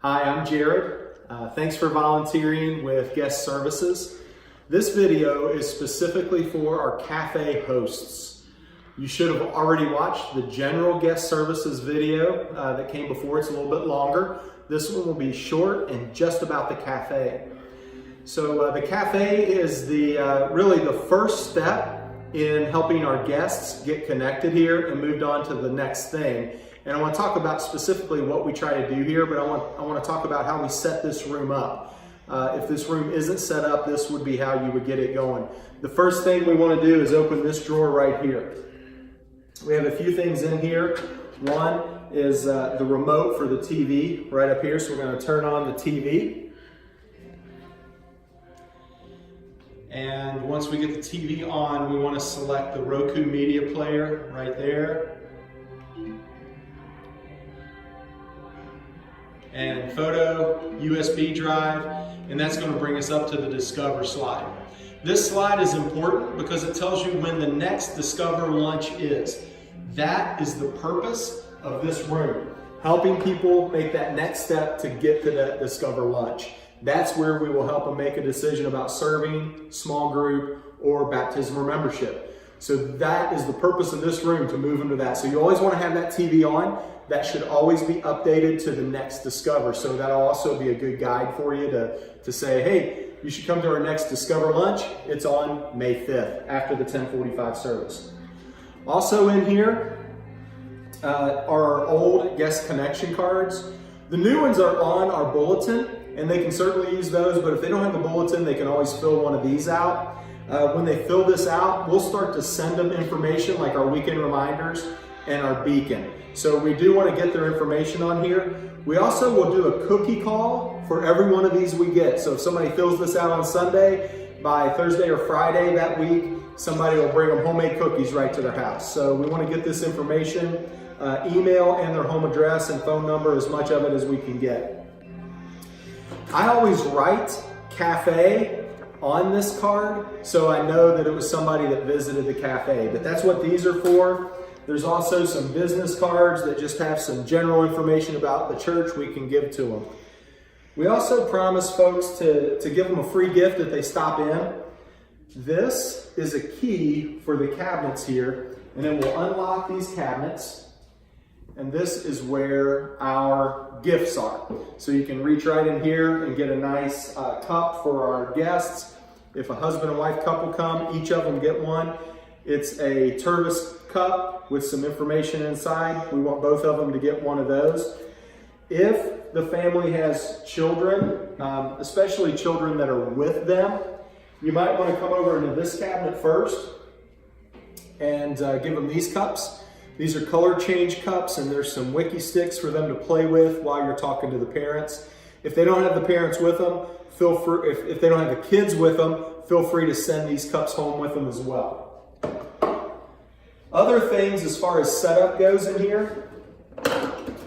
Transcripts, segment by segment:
Hi, I'm Jared. Thanks for volunteering with Guest Services. This video is specifically for our cafe hosts. You should have already watched the general Guest Services video that came before. It's a little bit longer. This one will be short and just about the cafe. So the cafe is really the first step in helping our guests get connected here and moved on to the next thing. And I want to talk about specifically what we try to do here, but I want to talk about how we set this room up. If this room isn't set up, this would be how you would get it going. The first thing we want to do is open this drawer right here. We have a few things in here. One is the remote for the TV right up here, so we're going to turn on the TV. And once we get the TV on, we want to select the Roku media player right there. And photo, USB drive, and that's going to bring us up to the Discover slide. This slide is important because it tells you when the next Discover lunch is. That is the purpose of this room, helping people make that next step to get to that Discover lunch. That's where we will help them make a decision about serving, small group, or baptism or membership. So that is the purpose of this room, to move them to that. So you always want to have that TV on. That should always be updated to the next Discover. So that'll also be a good guide for you to say, hey, you should come to our next Discover lunch. It's on May 5th after the 10:45 service. Also in here are our old guest connection cards. The new ones are on our bulletin, and they can certainly use those, but if they don't have the bulletin, they can always fill one of these out. When they fill this out, we'll start to send them information like our weekend reminders and our beacon. So we do want to get their information on here. We also will do a cookie call for every one of these we get. So if somebody fills this out on Sunday, by Thursday or Friday that week, somebody will bring them homemade cookies right to their house. So we want to get this information, email and their home address and phone number, as much of it as we can get. I always write cafe on this card so I know that it was somebody that visited the cafe, but that's what these are for. There's also some business cards that just have some general information about the church we can give to them. We also promise folks to give them a free gift if they stop in. This is a key for the cabinets here, and then we'll unlock these cabinets, and this is where our gifts are. So you can reach right in here and get a nice cup for our guests. If a husband and wife couple come, each of them get one. It's a Tervis cup with some information inside. We want both of them to get one of those. If the family has children, especially children that are with them, you might want to come over into this cabinet first and give them these cups. These are color change cups, and there's some wiki sticks for them to play with while you're talking to the parents. If they don't have the parents with them, feel free, if they don't have the kids with them, feel free to send these cups home with them as well. Other things as far as setup goes in here,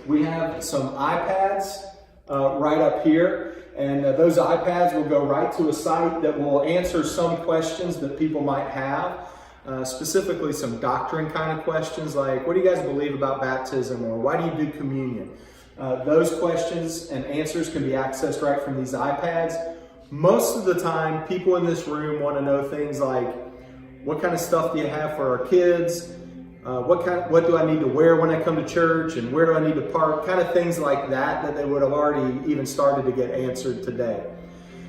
we have some iPads right up here, and those iPads will go right to a site that will answer some questions that people might have, specifically some doctrine kind of questions like, what do you guys believe about baptism, or why do you do communion? Those questions and answers can be accessed right from these iPads. Most of the time, people in this room want to know things like, what kind of stuff do you have for our kids? What do I need to wear when I come to church? And where do I need to park? Kind of things like that they would have already even started to get answered today.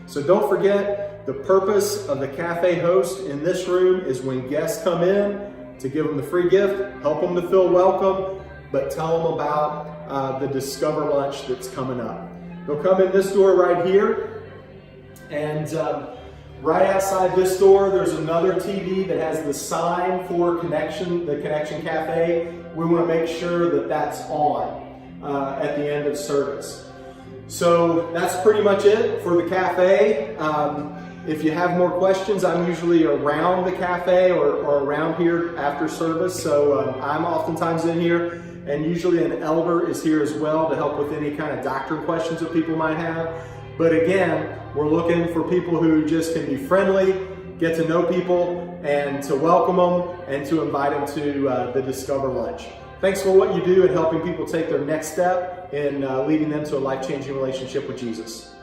So don't forget, the purpose of the cafe host in this room is when guests come in, to give them the free gift, help them to feel welcome, but tell them about the Discover lunch that's coming up. They'll come in this door right here, and right outside this door, there's another TV that has the sign for Connection, the Connection Cafe. We want to make sure that that's on at the end of service. So that's pretty much it for the cafe. If you have more questions, I'm usually around the cafe or around here after service. So I'm oftentimes in here, and usually an elder is here as well to help with any kind of doctrine questions that people might have. But again, we're looking for people who just can be friendly, get to know people, and to welcome them and to invite them to the Discover lunch. Thanks for what you do in helping people take their next step in leading them to a life-changing relationship with Jesus.